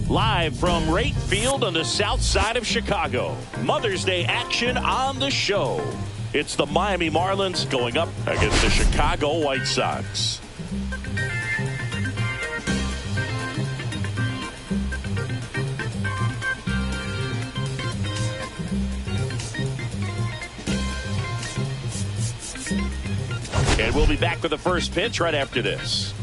Live from Wright Field on the south side of Chicago. Mother's Day action on the show. It's the Miami Marlins going up against the Chicago White Sox. And we'll be back with the first pitch right after this.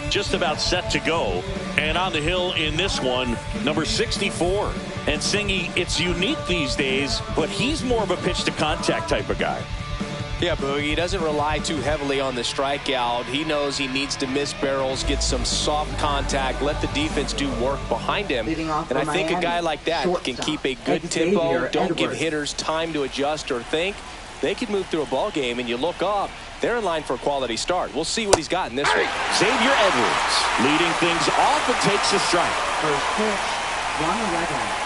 Just about set to go. And on the hill in this one, number 64. And Singy, it's unique these days, but he's more of a pitch to contact type of guy. Yeah, Boogie, he doesn't rely too heavily on the strikeout. He knows he needs to miss barrels, get some soft contact, let the defense do work behind him. And I think a guy like that can keep a good tempo, don't give hitters time to adjust or think. They can move through a ball game, and you look up, they're in line for a quality start. We'll see what he's got in this one. Xavier Edwards leading things off and takes a strike. First pitch, 1-11.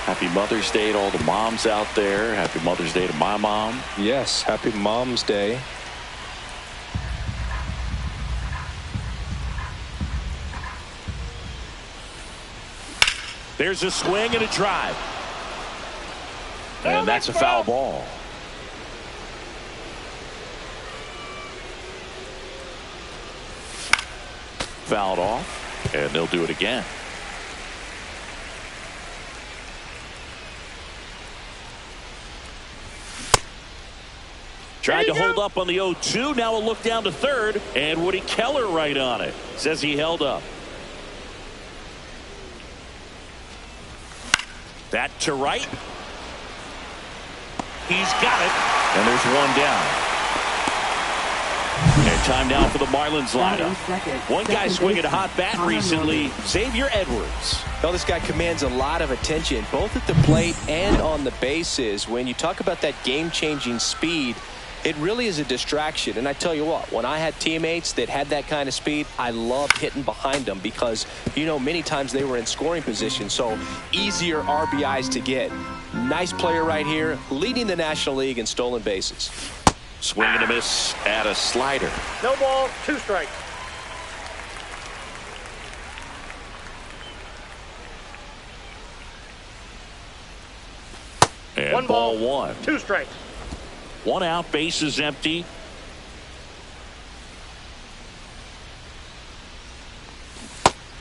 Happy Mother's Day to all the moms out there. Happy Mother's Day to my mom. Yes, happy Mom's Day. There's a swing and a drive. And that's a foul ball. Fouled off, and they'll do it again. Tried to hold up on the 0-2. Now a look down to third, and Woody Keller right on it. Says he held up. That to right. He's got it, and there's one down. And time now for the Marlins lineup. One guy swinging a hot bat recently, Xavier Edwards. Well, this guy commands a lot of attention, both at the plate and on the bases. When you talk about that game-changing speed, it really is a distraction. And I tell you what, when I had teammates that had that kind of speed, I loved hitting behind them because, you know, many times they were in scoring position, so easier RBIs to get. Nice player right here, leading the National League in stolen bases. Swing and a miss at a slider. No ball, 2 strikes. And one ball, one. 2 strikes. 1 out, bases empty.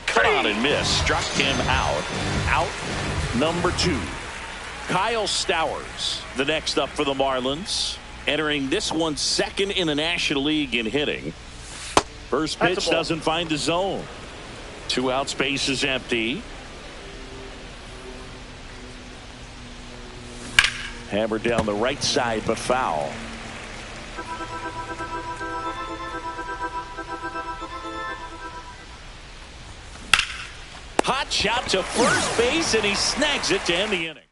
Cut on and miss. Struck him out. Out number 2. Kyle Stowers, the next up for the Marlins. Entering this one second in the National League in hitting. First pitch doesn't find the zone. 2 outs, bases empty. Hammered down the right side, but foul. Hot shot to first base, and he snags it to end the inning.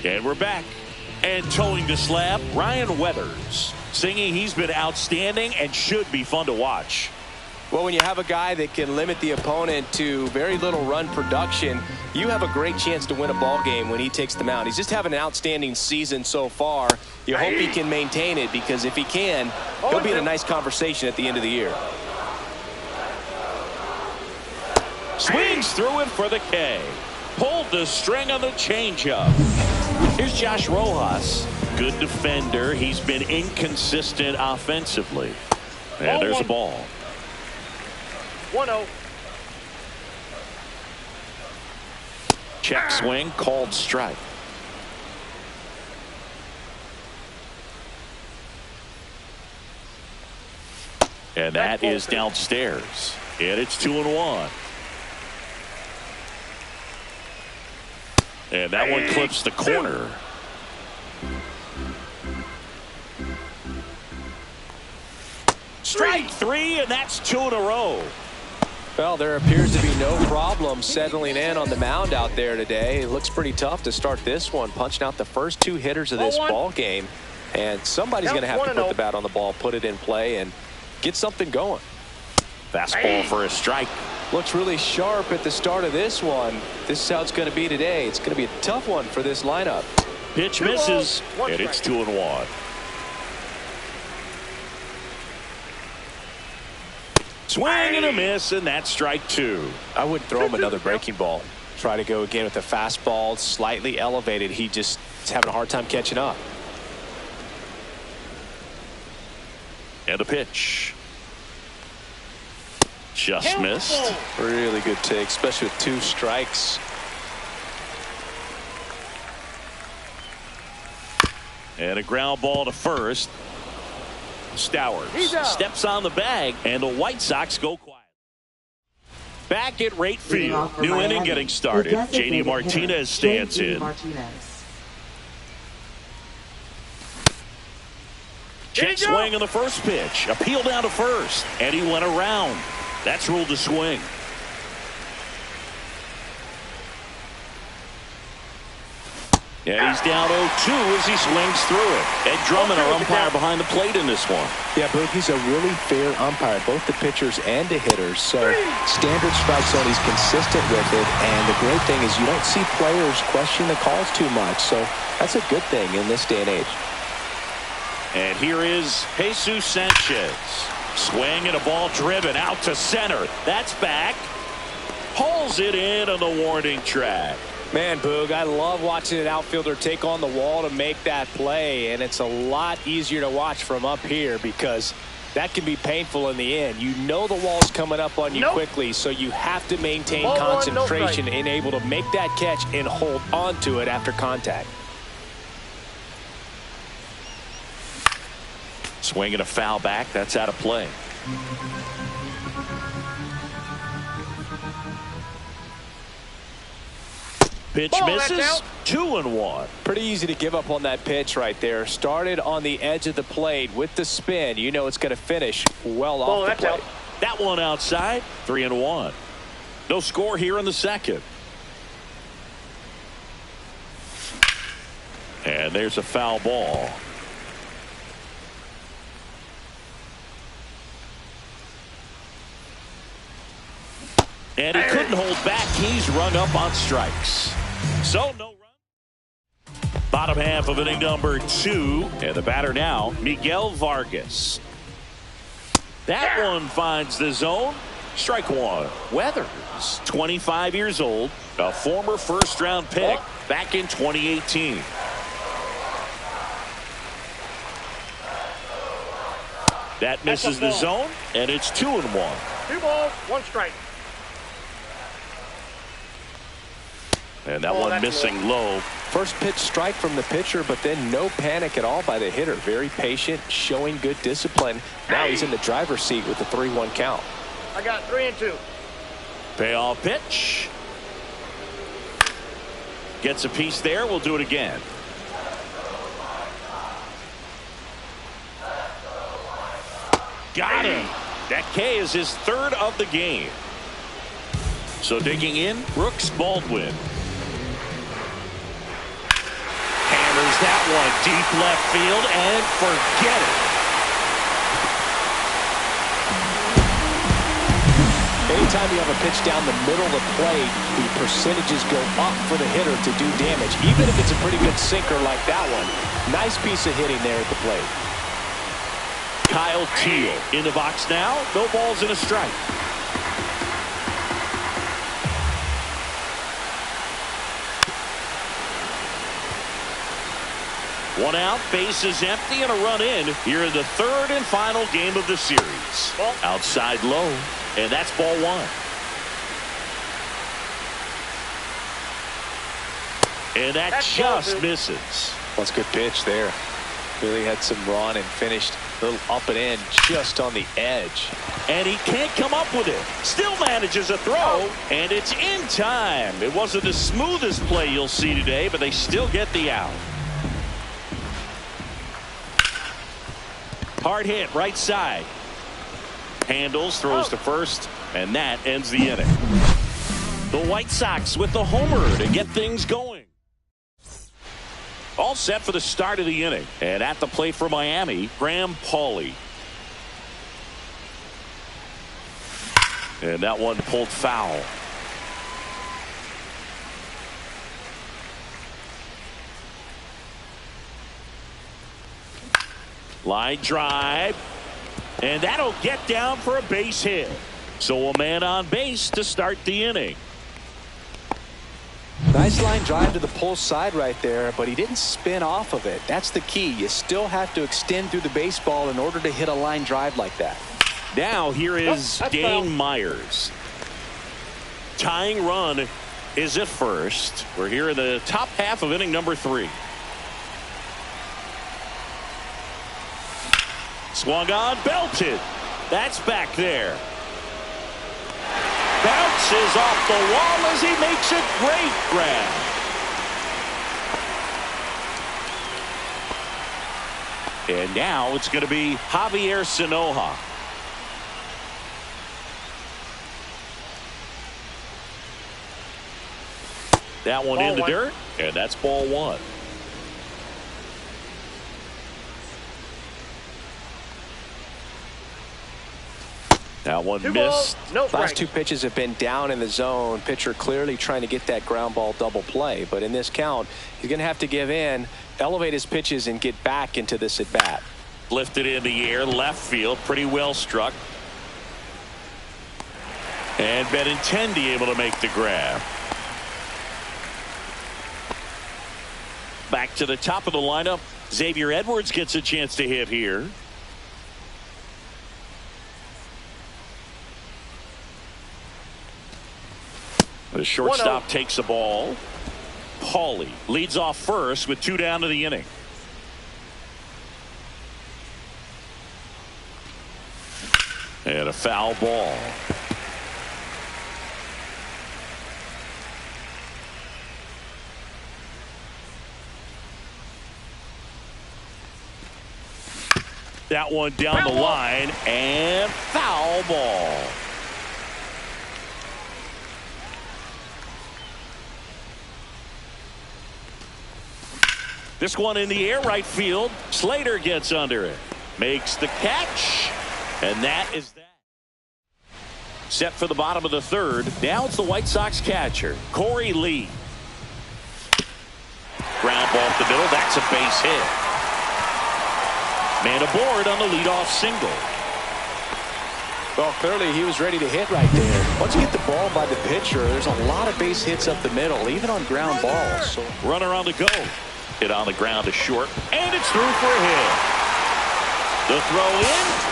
And we're back. And towing the slab, Ryan Weathers. Singing, he's been outstanding and should be fun to watch. Well, when you have a guy that can limit the opponent to very little run production, you have a great chance to win a ball game when he takes the mound. He's just having an outstanding season so far. You hope he can maintain it, because if he can, he'll be in a nice conversation at the end of the year. Swings through it for the K. Pulled the string on the changeup. Here's Josh Rojas. Good defender. He's been inconsistent offensively. And there's a ball. 1-0. Check swing, called strike. And that is downstairs. And it's 2-1. And that one clips the corner. Strike 3, and that's 2 in a row. Well, there appears to be no problem settling in on the mound out there today. It looks pretty tough to start this one, punching out the first 2 hitters of this ball game. And somebody's going to have to put the bat on the ball, put it in play, and get something going. Fastball for a strike. Looks really sharp at the start of this one. This is how it's going to be today. It's going to be a tough one for this lineup. Pitch 2 misses, balls, 1 and it's strike. 2-1. Swing and a miss, and that's strike 2. I wouldn't throw him another breaking ball. Try to go again with the fastball, slightly elevated. He just is having a hard time catching up. And a pitch. Just missed. Really good take, especially with 2 strikes. And a ground ball to first. Stowers steps on the bag, and the White Sox go quiet. Back at right field. New inning getting started. JD Martinez stands in. Check swing on the first pitch. Appeal down to first, and he went around. That's ruled a swing. And he's down 0-2 as he swings through it. Ed Drummond, our umpire behind the plate in this one. Yeah, Boog, he's a really fair umpire, both the pitchers and the hitters. So standard strike zone, he's consistent with it. And the great thing is you don't see players question the calls too much. So that's a good thing in this day and age. And here is Jesus Sanchez. Swing and a ball driven out to center. That's back. Pulls it in on the warning track. Man, Boog, I love watching an outfielder take on the wall to make that play, and it's a lot easier to watch from up here because that can be painful in the end. You know the wall's coming up on you quickly, so you have to maintain concentration and able to make that catch and hold on to it after contact. Swing and a foul back. That's out of play. Pitch misses. 2-1. Pretty easy to give up on that pitch right there. Started on the edge of the plate with the spin. You know it's going to finish well off the plate. That one outside. 3-1. No score here in the second. And there's a foul ball. And he couldn't hold back. He's rung up on strikes. So no run. Bottom half of inning number 2. And the batter now, Miguel Vargas. That one finds the zone. Strike 1. Weathers, 25 years old, a former first-round pick back in 2018. That misses the zone, and it's 2-1. 2 balls, 1 strike. And that one missing low. First pitch strike from the pitcher, but then no panic at all by the hitter. Very patient, showing good discipline. Now he's in the driver's seat with the 3-1 count. I got 3-2. Payoff pitch. Gets a piece there. We'll do it again. Got him. That K is his 3rd of the game. So digging in, Brooks Baldwin. Hammers that one deep left field and forget it. Anytime you have a pitch down the middle of the plate, the percentages go up for the hitter to do damage, even if it's a pretty good sinker like that one. Nice piece of hitting there at the plate. Kyle Teel in the box now. No balls and a strike. One out, base is empty, and a run in here in the 3rd and final game of the series. Outside low, and that's ball 1. And that just misses. That's a good pitch there. Really had some run and finished a little up and in just on the edge. And he can't come up with it. Still manages a throw, and it's in time. It wasn't the smoothest play you'll see today, but they still get the out. Hard hit, right side. Handles, throws to first, and that ends the inning. The White Sox with the homer to get things going. All set for the start of the inning. And at the plate for Miami, Graham Pauley. And that one pulled foul. Line drive. And that'll get down for a base hit. So a man on base to start the inning. Nice line drive to the pull side right there, but he didn't spin off of it. That's the key. You still have to extend through the baseball in order to hit a line drive like that. Now here is Dane Myers. Tying run is at first. We're here in the top half of inning number 3. Swung on, belted. That's back there. Bounces off the wall as he makes a great grab. And now it's going to be Javier Sinoja. That one in the dirt, and that's ball 1. That one missed. Last 2 pitches have been down in the zone. Pitcher clearly trying to get that ground ball double play. But in this count, he's going to have to give in, elevate his pitches, and get back into this at bat. Lifted in the air, left field, pretty well struck. And Benintendi able to make the grab. Back to the top of the lineup. Xavier Edwards gets a chance to hit here. The shortstop takes the ball. Paulie leads off first with 2 down to the inning. And a foul ball. That one down the line and foul ball. This one in the air, right field. Slater gets under it. Makes the catch. And that is that. Set for the bottom of the 3rd. Now it's the White Sox catcher, Corey Lee. Ground ball up the middle. That's a base hit. Man aboard on the leadoff single. Well, clearly he was ready to hit right there. Once you get the ball by the pitcher, there's a lot of base hits up the middle, even on ground balls. So runner on the go. Hit on the ground to short, and it's through for a hit. The throw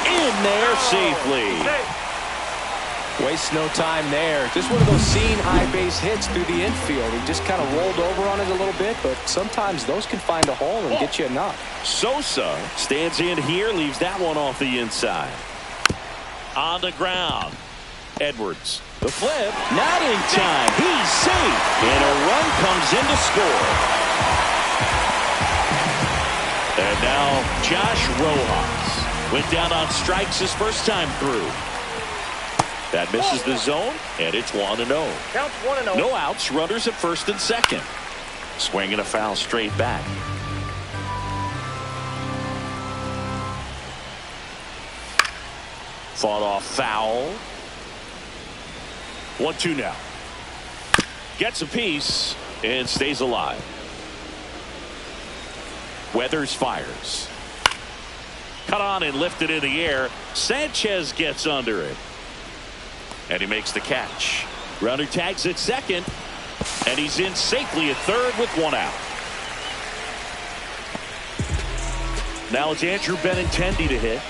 in there safely. Wastes no time there. Just one of those seen high base hits through the infield. He just kind of rolled over on it a little bit, but sometimes those can find a hole and get you enough. Sosa stands in here, leaves that one off the inside. On the ground. Edwards. The flip. Not in time. He's safe. And a run comes in to score. And now Josh Rojas went down on strikes his first time through. That misses the zone, and it's 1-0. Counts 1-0. No outs, runners at first and second. Swinging a foul straight back. Fought off foul. 1-2 now. Gets a piece and stays alive. Weathers fires. Cut on and lifted in the air. Sanchez gets under it. And he makes the catch. Runner tags at second. And he's in safely at third with 1 out. Now it's Andrew Benintendi to hit.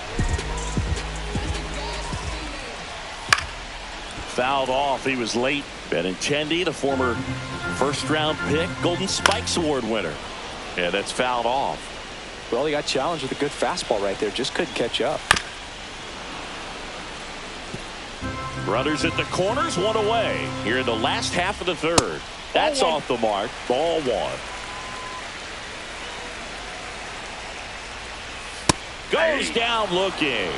Fouled off. He was late. Benintendi, the former first-round pick, Golden Spikes Award winner. Yeah, that's fouled off. Well, he got challenged with a good fastball right there. Just couldn't catch up. Runners at the corners, 1 away. Here in the last half of the 3rd. That's off the mark. Ball 1. Goes down looking.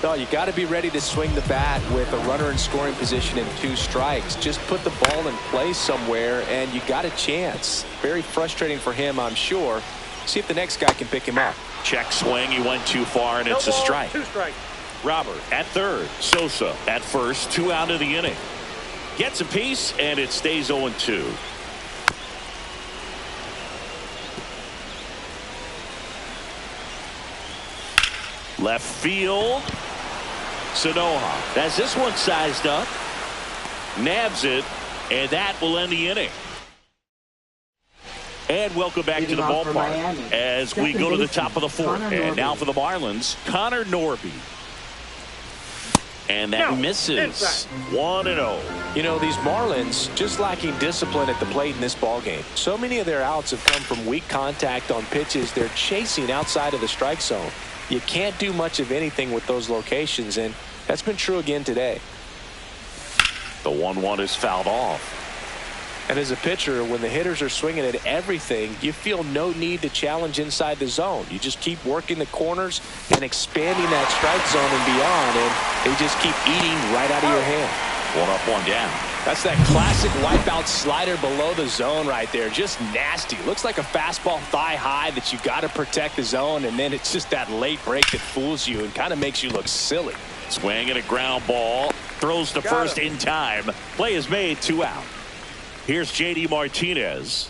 No, you got to be ready to swing the bat with a runner in scoring position and 2 strikes. Just put the ball in play somewhere, and you got a chance. Very frustrating for him, I'm sure. See if the next guy can pick him up. Check swing. He went too far, and it's a strike. 2 strikes. Robert at third. Sosa at first. 2 out of the inning. Gets a piece, and it stays 0-2. Left field. Sanoha has this one sized up. Nabs it. And that will end the inning. And welcome back to the ballpark as we go to the top of the fourth. And now for the Marlins, Connor Norby. And that misses. 1-0. You know, these Marlins just lacking discipline at the plate in this ballgame. So many of their outs have come from weak contact on pitches they're chasing outside of the strike zone. You can't do much of anything with those locations, and that's been true again today. The 1-1 is fouled off. And as a pitcher, when the hitters are swinging at everything, you feel no need to challenge inside the zone. You just keep working the corners and expanding that strike zone and beyond, and they just keep eating right out of your hand. 1 up, 1 down. That's that classic wipeout slider below the zone right there. Just nasty. Looks like a fastball thigh high that you got to protect the zone, and then it's just that late break that fools you and kind of makes you look silly. Swing and a ground ball. Throws to first in time. Play is made, 2 out. Here's J.D. Martinez.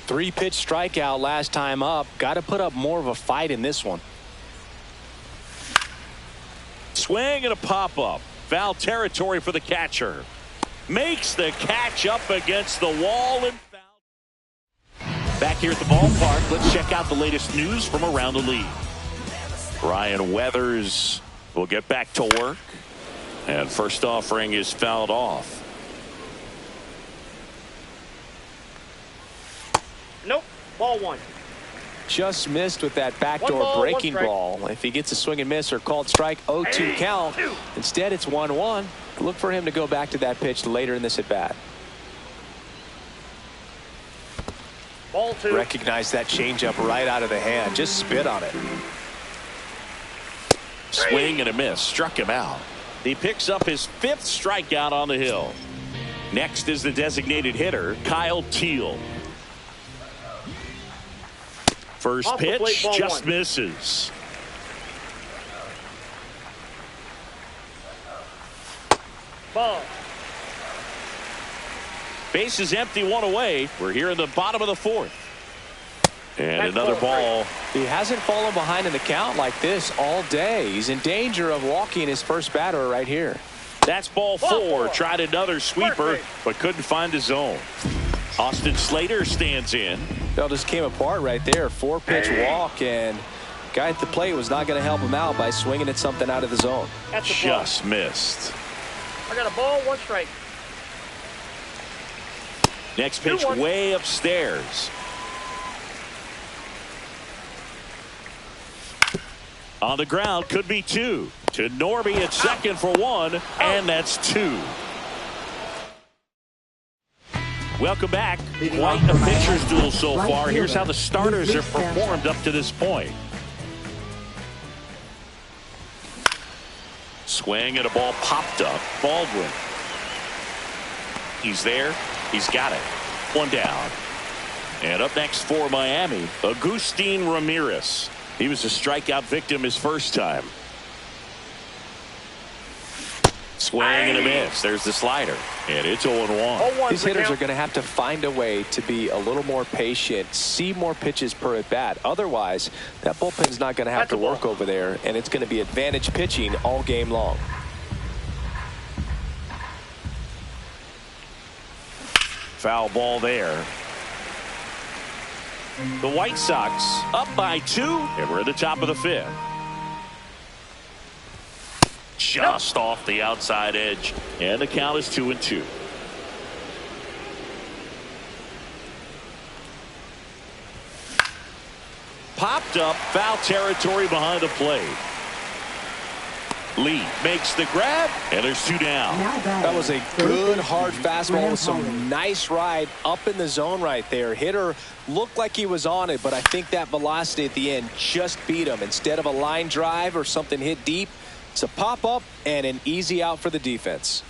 3-pitch strikeout last time up. Got to put up more of a fight in this one. Swing and a pop-up. Foul territory for the catcher. Makes the catch up against the wall and foul. Back here at the ballpark, let's check out the latest news from around the league. Ryan Weathers will get back to work. And first offering is fouled off. Nope. Ball 1. Just missed with that backdoor breaking ball. If he gets a swing and miss or called strike, 0-2 count. Instead, it's 1-1. Look for him to go back to that pitch later in this at bat. Ball 2. Recognize that changeup right out of the hand. Just spit on it. Swing and a miss. Struck him out. He picks up his 5th strikeout on the hill. Next is the designated hitter, Kyle Teal. First pitch just 1. misses. Ball. Base is empty, 1 away. We're here in the bottom of the 4th. And another ball. He hasn't fallen behind in the count like this all day. He's in danger of walking his first batter right here. That's ball 4. Tried another sweeper, but couldn't find the zone. Austin Slater stands in. That just came apart right there. 4-pitch walk, and guy at the plate was not going to help him out by swinging at something out of the zone. Just missed. I got a ball, 1 strike. Next pitch way upstairs. On the ground, could be 2. To Norby at second for 1, and that's 2. Welcome back. Quite a pitcher's duel so far. Here's how the starters have performed up to this point. Swing and a ball popped up. Baldwin. He's there. He's got it. 1 down. And up next for Miami, Agustin Ramirez. He was a strikeout victim his first time. Swing and a miss. There's the slider. And it's 0-1. These hitters are going to have to find a way to be a little more patient, see more pitches per at bat. Otherwise, that bullpen's not going to have to work over there, and it's going to be advantage pitching all game long. Foul ball there. The White Sox up by 2, and we're at the top of the 5th. Just off the outside edge, and the count is 2-2. Popped up, foul territory behind the plate. Lee makes the grab, and there's 2 down. That was a good hard fastball with some nice ride up in the zone right there. Hitter looked like he was on it, but I think that velocity at the end just beat him. Instead of a line drive or something hit deep, it's a pop up and an easy out for the defense.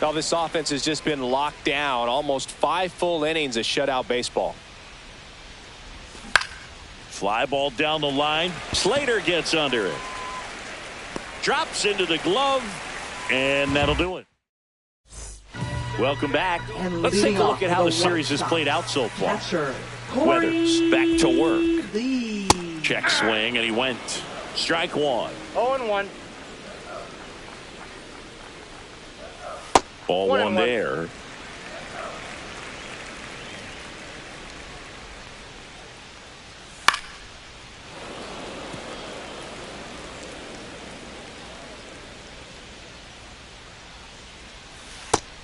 Now this offense has just been locked down. Almost 5 full innings of shutout baseball. Fly ball down the line. Slater gets under it. Drops into the glove, and that'll do it. Welcome back. Let's take a look at how the series has played out so far. Weathers back to work. Lee. Check swing, and he went. Strike one. 0-1. Ball one there.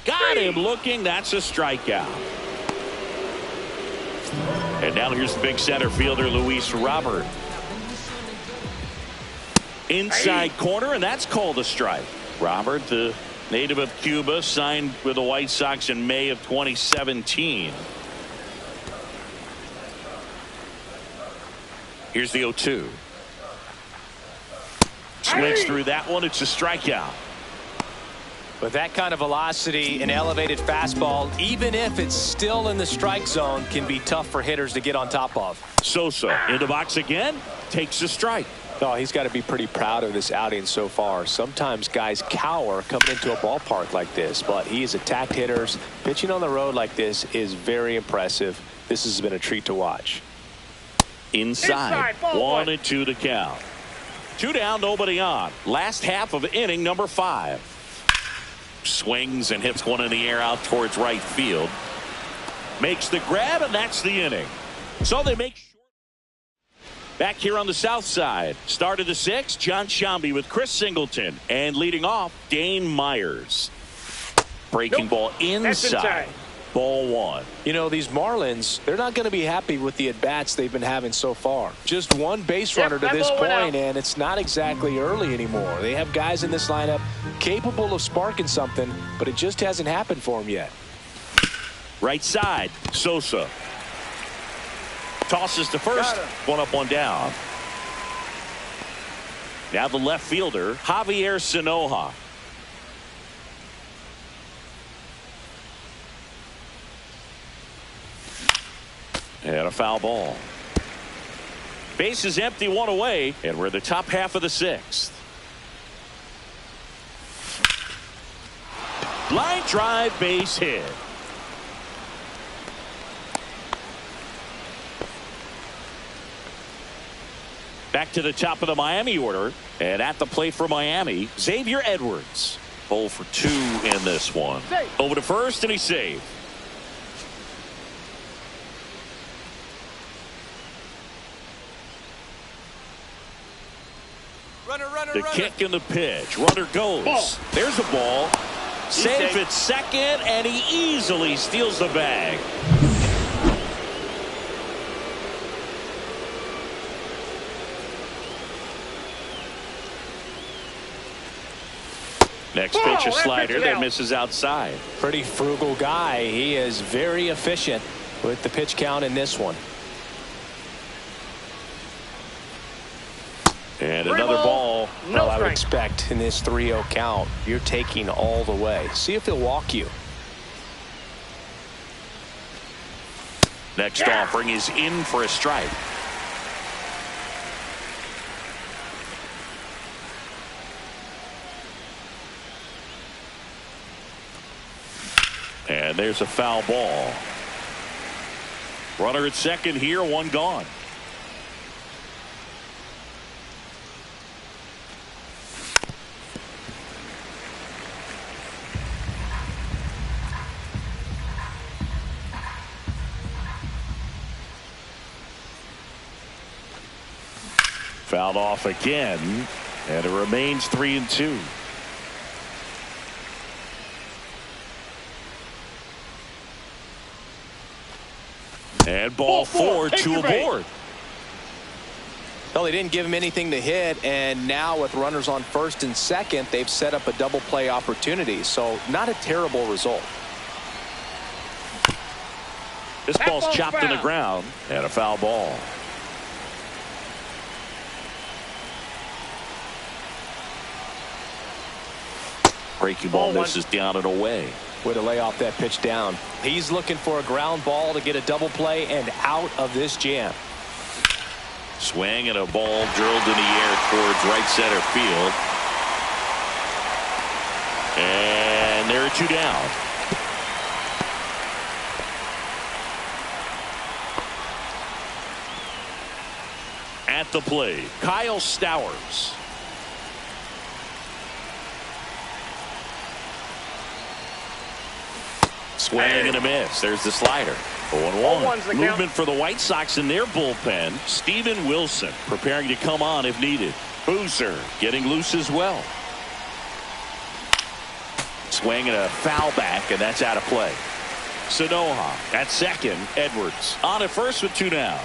Got him looking. That's a strikeout. And now here's the big center fielder, Luis Robert. Inside corner, and that's called a strike. Robert, the native of Cuba, signed with the White Sox in May of 2017. Here's the 0-2. Swings through that one. It's a strikeout. With that kind of velocity, an elevated fastball, even if it's still in the strike zone, can be tough for hitters to get on top of. Sosa in the box again, takes a strike. Oh, he's got to be pretty proud of this outing so far. Sometimes guys cower coming into a ballpark like this, but he has attacked hitters. Pitching on the road like this is very impressive. This has been a treat to watch. Inside 1-2 to count. 2 down, nobody on. Last half of inning number 5. Swings and hits one in the air out towards right field. Makes the grab, and that's the inning. So they make short. Back here on the south side. Start of the 6th, John Shambi with Chris Singleton. And leading off, Dane Myers. Breaking ball inside. Ball 1. You know, these Marlins, they're not going to be happy with the at-bats they've been having so far. Just one base runner to this point, and it's not exactly early anymore. They have guys in this lineup capable of sparking something, but it just hasn't happened for them yet. Right side, Sosa. Tosses to first. One up, one down. Now the left fielder, Javier Sanoja. And a foul ball. Base is empty, one away, and we're the top half of the 6th. Line drive, base hit. Back to the top of the Miami order, and at the plate for Miami, Xavier Edwards. 0 for 2 in this one. Over to first, and he's saved. The kick and the pitch. Runner goes. Ball. There's a ball. Safe at second, and he easily steals the bag. Next pitch, a slider that misses outside. Pretty frugal guy. He is very efficient with the pitch count in this one. And another ball. Well, I would expect in this 3-0 count, you're taking all the way. See if he'll walk you. Next offering is in for a strike. And there's a foul ball. Runner at second here, one gone. Fouled off again, and it remains 3-2. And ball 4, 2 aboard. Well, they didn't give him anything to hit, and now with runners on first and second, they've set up a double play opportunity. So not a terrible result. This ball's chopped to the ground, and a foul ball. Breaking ball misses down and away. Way to lay off that pitch down. He's looking for a ground ball to get a double play and out of this jam. Swing and a ball drilled in the air towards right center field. And there are 2 down. at the plate, Kyle Stowers. Swing and a miss. There's the slider. 0-1. Movement for the White Sox in their bullpen. Steven Wilson preparing to come on if needed. Boozer getting loose as well. Swing and a foul back, and that's out of play. Sanoha at second. Edwards on at first with 2 down.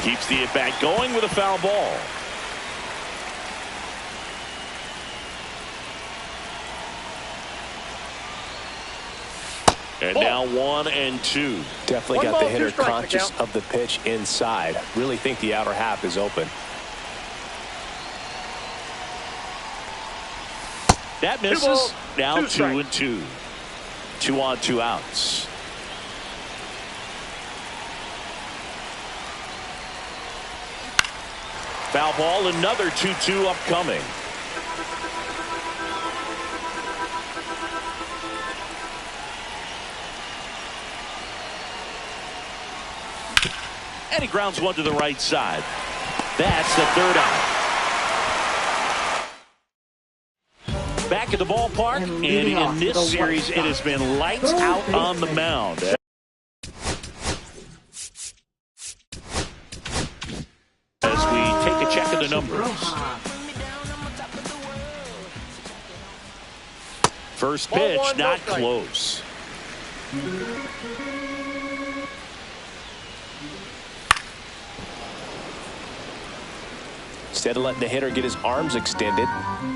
Keeps the at-bat going with a foul ball. And now 1-2. Definitely got the hitter conscious of the pitch inside. Really think the outer half is open. That misses. Now 2-2. 2 on, 2 outs. Foul ball, another 2-2 upcoming. And he grounds one to the right side. That's the 3rd out. Back at the ballpark, and in this series, it has been lights out on the mound. As we take a check of the numbers. First pitch, not close. Instead of letting the hitter get his arms extended,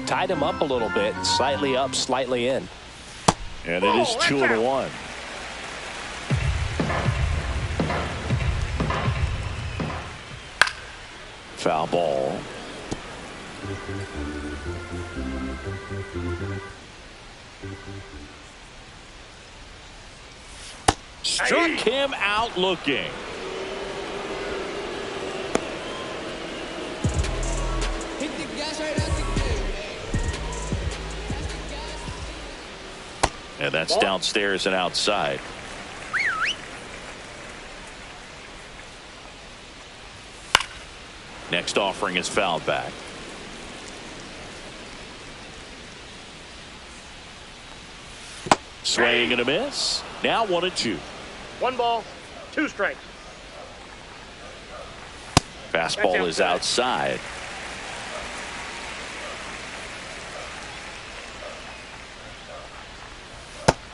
tied him up a little bit, slightly up, slightly in. And it is 2-1. Foul ball. Struck him out looking. And that's downstairs and outside. Next offering is fouled back. Swing and a miss. Now 1-2. 1 ball, 2 strikes. Fastball is outside.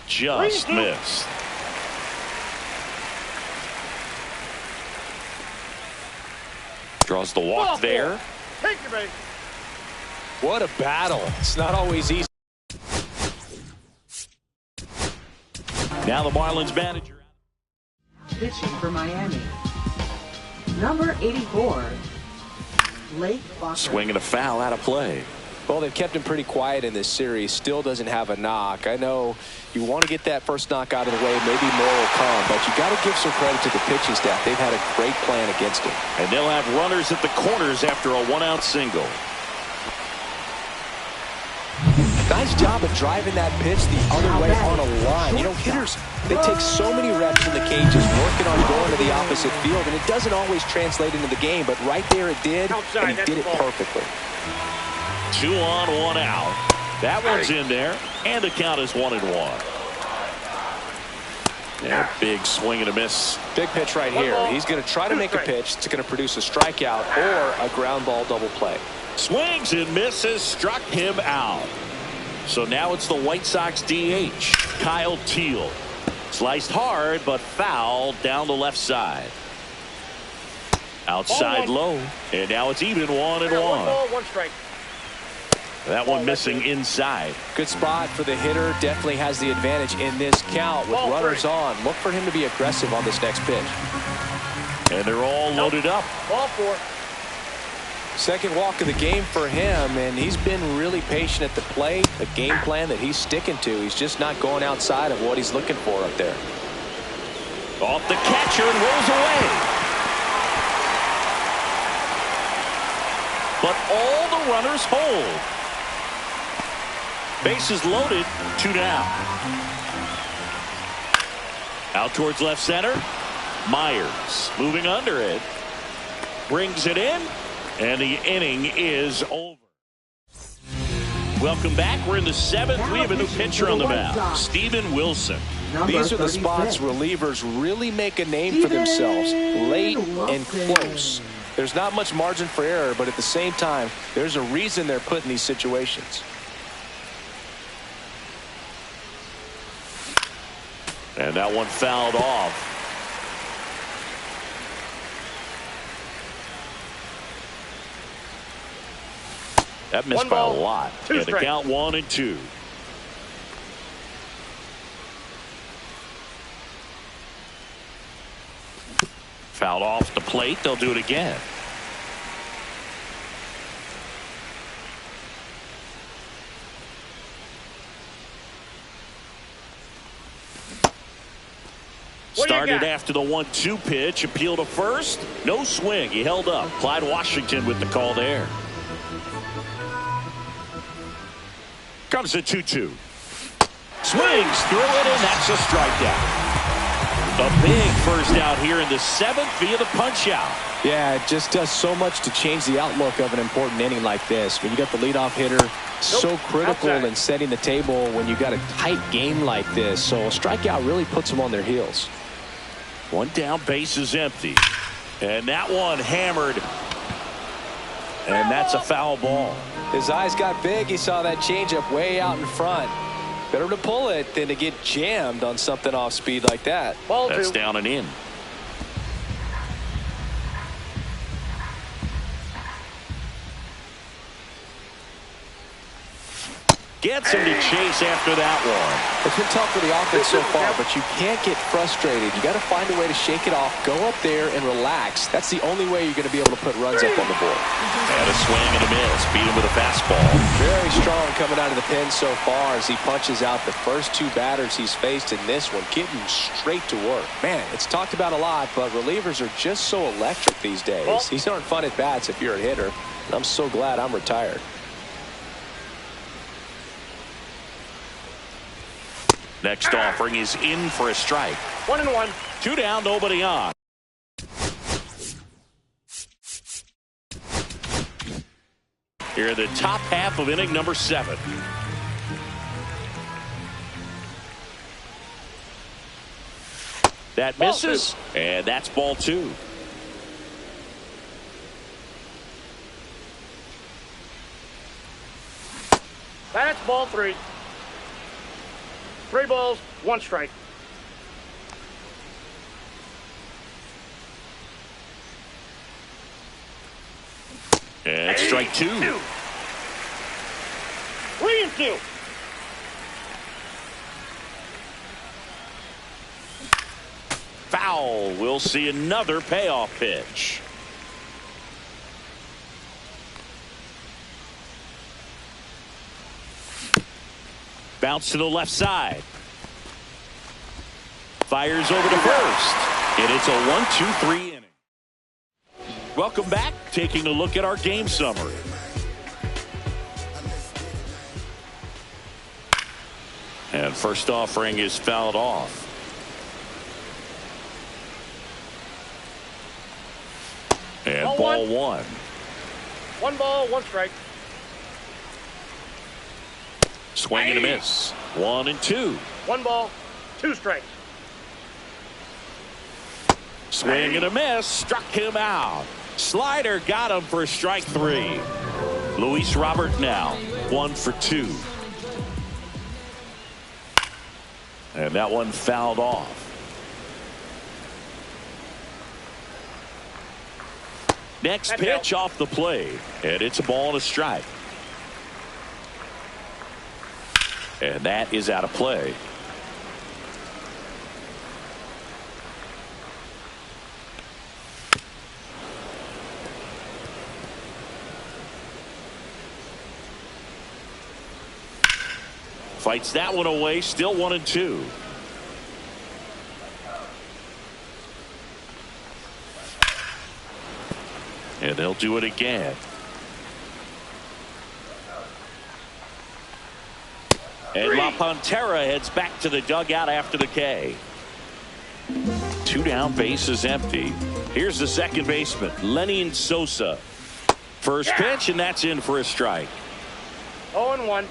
Just missed. Draws the walk there. Take your base. What a battle. It's not always easy. Now the Marlins manager. Pitching for Miami. Number 84, Blake Foster. Swing and a foul out of play. Well, they've kept him pretty quiet in this series. Still doesn't have a knock. I know you want to get that first knock out of the way. Maybe more will come, but you got to give some credit to the pitching staff. They've had a great plan against him. And they'll have runners at the corners after a 1-out single. Nice job of driving that pitch the other way on a line. You know, hitters, they take so many reps in the cages working on going to the opposite field, and it doesn't always translate into the game, but right there it did, and he did it perfectly. 2 on, 1 out. That one's in there, and the count is 1-1. Yeah, big swing and a miss. Big pitch right here. He's going to try to make a pitch that's going to produce a strikeout or a ground ball double play. Swings and misses, struck him out. So now it's the White Sox DH, Kyle Teal. Sliced hard, but fouled down the left side. Outside low, and now it's even 1-1. 1 ball, 1 strike. That one missing inside. Good spot for the hitter. Definitely has the advantage in this count with runners on. Look for him to be aggressive on this next pitch. And they're all loaded up. Ball 4. Second walk of the game for him, and he's been really patient at the plate. A game plan that he's sticking to. He's just not going outside of what he's looking for up there. Off the catcher and rolls away. But all the runners hold. Bases loaded, 2 down. Out towards left center. Myers moving under it. Brings it in. And the inning is over. Welcome back. We're in the 7th. We have a new pitcher on the mound. Steven Wilson. These are the spots relievers really make a name for themselves. Late and close. There's not much margin for error, but at the same time, there's a reason they're put in these situations. And that one fouled off. That missed by a lot. And the count 1-2. Fouled off the plate. They'll do it again. Started after the 1-2 pitch. Appeal to first. No swing. He held up. Clyde Washington with the call there. Comes the 2-2. Swings through it, and that's a strikeout. A big first out here in the 7th via the punch out. Yeah, it just does so much to change the outlook of an important inning like this. When you got the leadoff hitter, so critical in setting the table when you got a tight game like this. So a strikeout really puts them on their heels. One down, base is empty. And that one hammered. And that's a foul ball. His eyes got big. He saw that changeup way out in front. Better to pull it than to get jammed on something off speed like that. That's down and in. Gets him to chase after that one. It's been tough for the offense so far, but you can't get frustrated. You got to find a way to shake it off, go up there and relax. That's the only way you're going to be able to put runs up on the board. And a swing and a miss. Beat him with a fastball. Very strong coming out of the pen so far as he punches out the first 2 batters he's faced in this one, getting straight to work. Man, it's talked about a lot, but relievers are just so electric these days. These aren't fun at bats if you're a hitter, and I'm so glad I'm retired. Next offering is in for a strike. 1-1. 2 down, nobody on. Here in the top half of inning number 7. That misses, and that's ball 2. That's ball 3. 3 balls, 1 strike. And strike 2. 3-2. Foul. We'll see another payoff pitch. Bounce to the left side. Fires over to first. And it's a 1-2-3 inning. Welcome back. Taking a look at our game summary. And first offering is fouled off. And ball 1. 1 ball, 1 strike. Swing and a miss. 1-2. 1 ball, 2 strikes. Swing and a miss. Struck him out. Slider got him for strike 3. Luis Robert now 1 for 2. And that one fouled off. Next pitch off the plate. And it's a ball and a strike. And that is out of play. Fights that one away. Still 1-2. And they'll do it again. And La Pantera heads back to the dugout after the K. 2 down, bases empty. Here's the second baseman, Lenny Sosa. First pitch, and that's in for a strike. 0-1.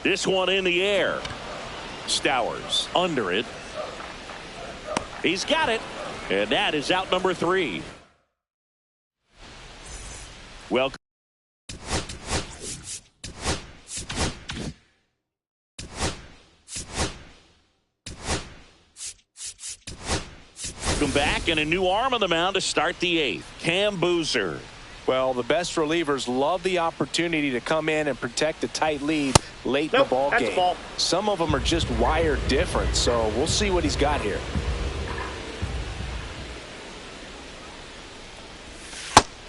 This one in the air. Stowers under it. He's got it. And that is out number 3. Welcome back, and a new arm on the mound to start the 8th. Cam Boozer. Well, the best relievers love the opportunity to come in and protect a tight lead late in the ball game. Ball. Some of them are just wired different, so we'll see what he's got here.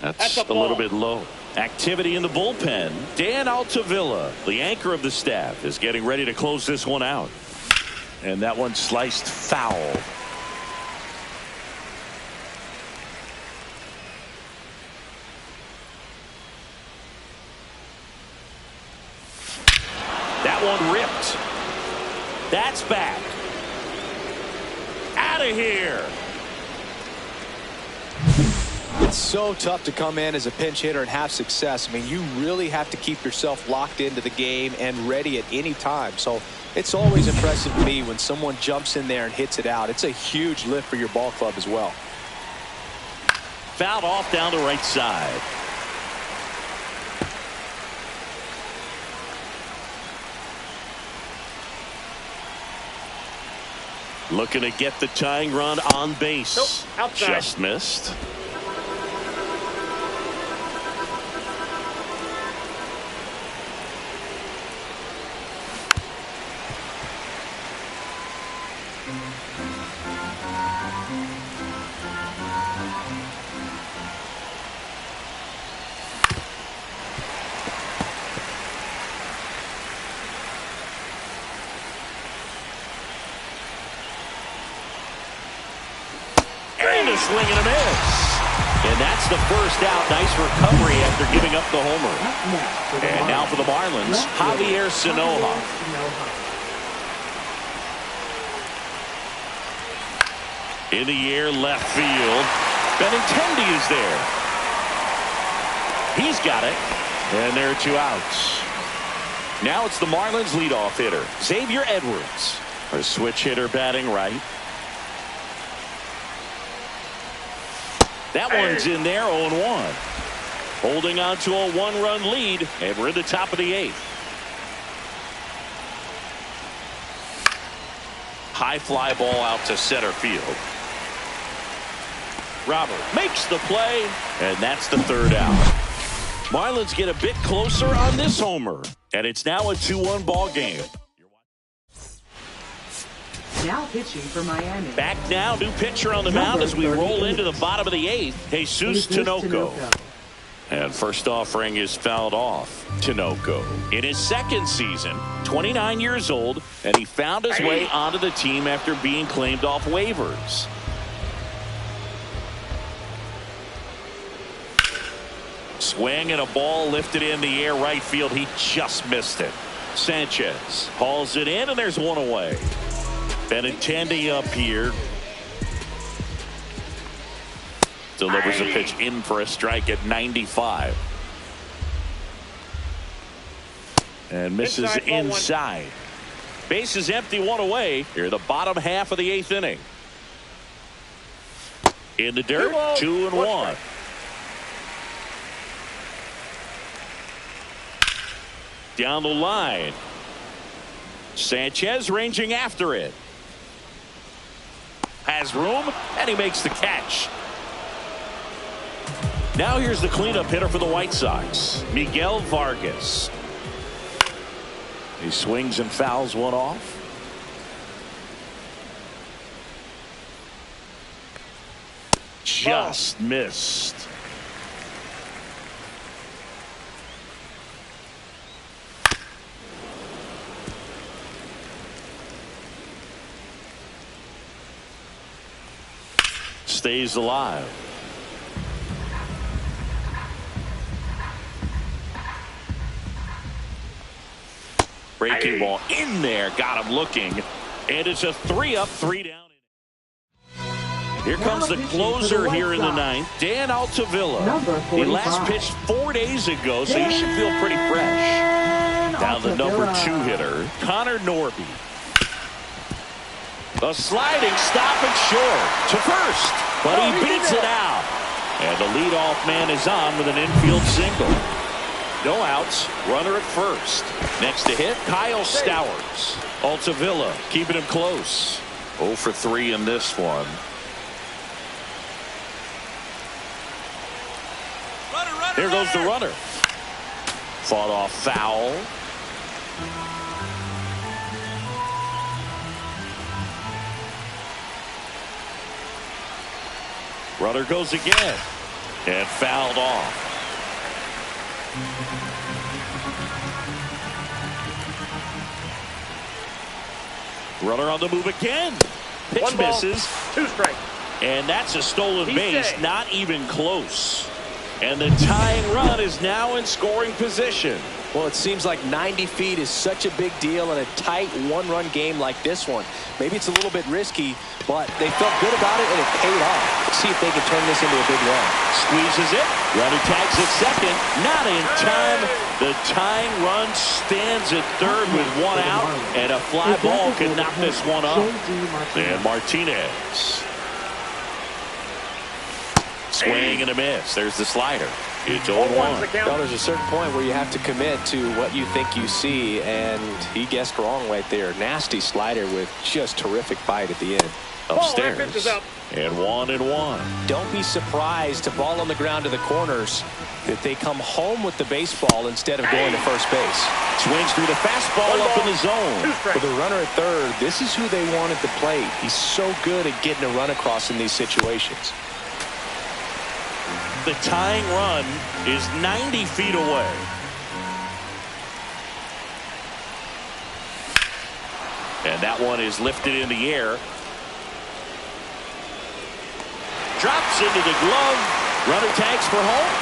That's a little bit low. Activity in the bullpen. Dan Altavilla, the anchor of the staff, is getting ready to close this one out. And that one sliced foul. That one ripped. That's back. Out of here. It's so tough to come in as a pinch hitter and have success. I mean, you really have to keep yourself locked into the game and ready at any time. So it's always impressive to me when someone jumps in there and hits it out. It's a huge lift for your ball club as well. Fouled off down the right side. Looking to get the tying run on base. Nope, outside. Just missed. Swing and a miss. And that's the first out. Nice recovery after giving up the homer. And now for the Marlins, Javier Sanoja. In the air, left field. Benintendi is there. He's got it. And there are 2 outs. Now it's the Marlins leadoff hitter, Xavier Edwards. A switch hitter batting right. That one's in there, 0-1. Holding on to a 1-run lead, and we're in the top of the 8th. High fly ball out to center field. Robert makes the play, and that's the 3rd out. Marlins get a bit closer on this homer, and it's now a 2-1 ball game. Now pitching for Miami. Back now, new pitcher on the mound as we roll into the bottom of the 8th. Jesus Tinoco. And first offering is fouled off. Tinoco in his 2nd season, 29 years old, and he found his way onto the team after being claimed off waivers. Swing and a ball lifted in the air right field. He just missed it. Sanchez hauls it in, and there's one away. Benintendi up here. Delivers a pitch in for a strike at 95. And misses inside. Base is empty, 1 away. Here, the bottom half of the 8th inning. In the dirt, 2-1. Down the line. Sanchez ranging after it. Has room, and he makes the catch. Now here's the cleanup hitter for the White Sox, Miguel Vargas. He swings and fouls one off. Just missed. Stays alive. Breaking ball in there, got him looking. And it's a 3-up, 3-down. Here comes the closer here in the ninth, Dan Altavilla. He last pitched 4 days ago, so he should feel pretty fresh. Now the number 2 hitter, Connor Norby. A sliding stop and short to first, but he beats it out. And the leadoff man is on with an infield single. No outs, runner at first. Next to hit, Kyle Stowers. Altavilla keeping him close. 0 for 3 in this one. Here goes the runner. Fought off foul. Runner goes again. And fouled off. Runner on the move again. Pitch 1 ball, misses. 2 strikes. And that's a stolen base. safe. Not even close. And the tying run is now in scoring position. Well, it seems like 90 feet is such a big deal in a tight one-run game like this one. Maybe it's a little bit risky, but they felt good about it, and it paid off. Let's see if they can turn this into a big run. Squeezes it. Runner tags at second. Not in time. The tying run stands at third with 1 out, and a fly ball can knock this one up. And Martinez. Swing and a miss. There's the slider. It's 0-1. Well, there's a certain point where you have to commit to what you think you see, and he guessed wrong right there. Nasty slider with just terrific bite at the end. Upstairs. And 1-1. Don't be surprised to ball on the ground to the corners that they come home with the baseball instead of going to first base. Swings through the fastball up in the zone. For the runner at third, this is who they want at the plate. He's so good at getting a run across in these situations. The tying run is 90 feet away. And that one is lifted in the air. Drops into the glove. Runner tags for home.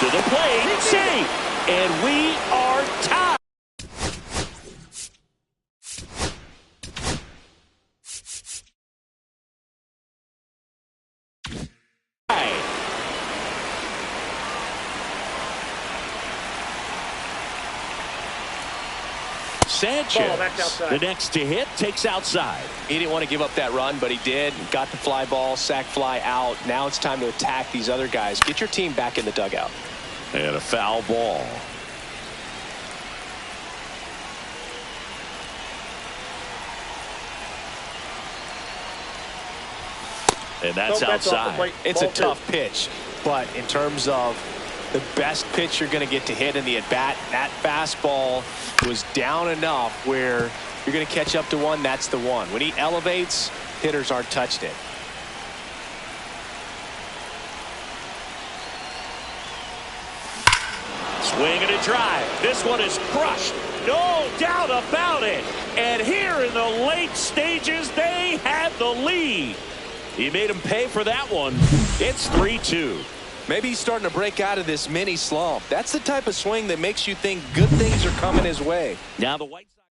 To the plate. Safe. And we are tied. Sanchez, the next to hit, takes outside. He didn't want to give up that run, but he did. Got the fly ball, sac fly out. Now it's time to attack these other guys. Get your team back in the dugout. And a foul ball. And that's outside. It's a tough pitch, but in terms of the best pitch you're going to get to hit in the at-bat, that fastball was down enough where you're going to catch up to one. That's the one. When he elevates, hitters aren't touched it. Swing and a drive. This one is crushed. No doubt about it. And here in the late stages, they had the lead. He made him pay for that one. It's 3-2. Maybe he's starting to break out of this mini slump. That's the type of swing that makes you think good things are coming his way. Now the White Sox.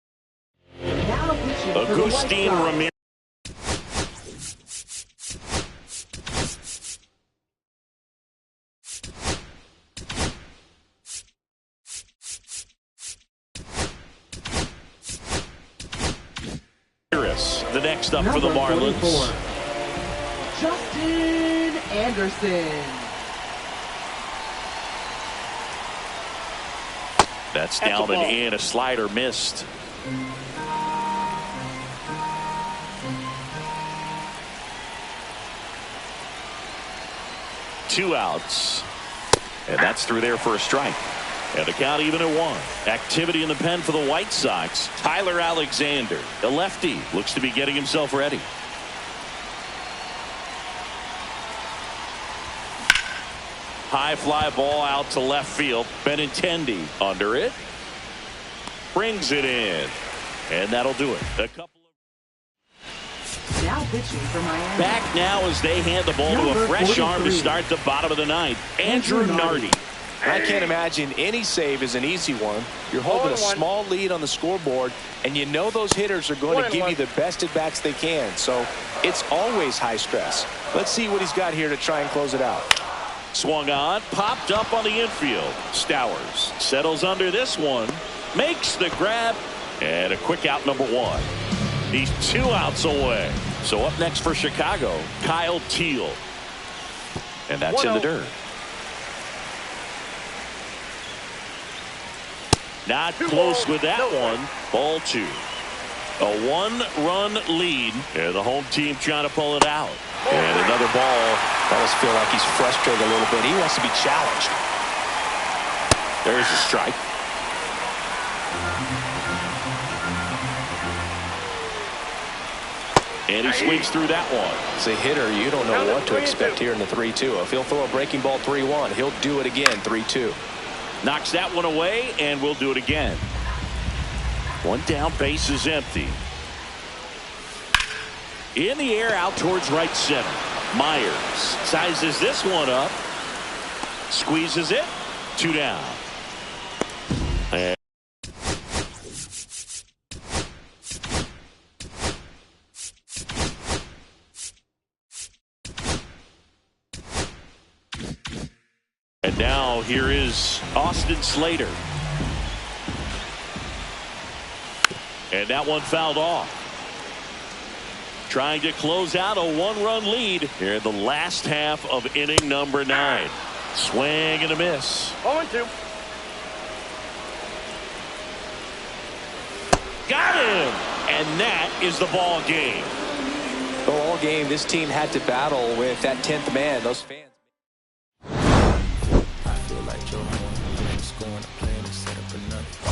Agustin Ramirez. The next up for the Marlins. 44. Justin Anderson. That's down and in. A slider missed. Two outs. And that's through there for a strike. And the count even at 1. Activity in the pen for the White Sox. Tyler Alexander, the lefty, looks to be getting himself ready. High fly ball out to left field. Benintendi under it. Brings it in. And that'll do it. A couple of Now pitching for Miami. back now as they hand the ball to a fresh arm to start the bottom of the ninth. Andrew Nardi. I can't imagine any save is an easy one. You're holding a 0-1. small lead on the scoreboard, and you know those hitters are going to give you the best at-bats they can. So it's always high stress. Let's see what he's got here to try and close it out. Swung on, popped up on the infield. Stowers settles under this one, makes the grab, and a quick out, number one. He's 2 outs away. So up next for Chicago, Kyle Teal. And that's in the dirt. Not close with that one. Ball 2. A 1-run lead, and the home team trying to pull it out. And another ball. I almost feel like he's frustrated a little bit. He wants to be challenged. There's a strike. And he swings through that one. As a hitter, you don't know what to expect here in the 3-2. If he'll throw a breaking ball 3-1, he'll do it again 3-2. Knocks that one away, and we'll do it again. One down, base is empty. In the air, out towards right center. Myers sizes this one up. Squeezes it. 2 down. And now here is Austin Slater. And that one fouled off. Trying to close out a 1-run lead here in the last half of inning number 9. Swing and a miss. 0-2. Got him! And that is the ball game. The all game, this team had to battle with that 10th man. Those fans. I feel like Joe Horn, scoring, playing, set up another.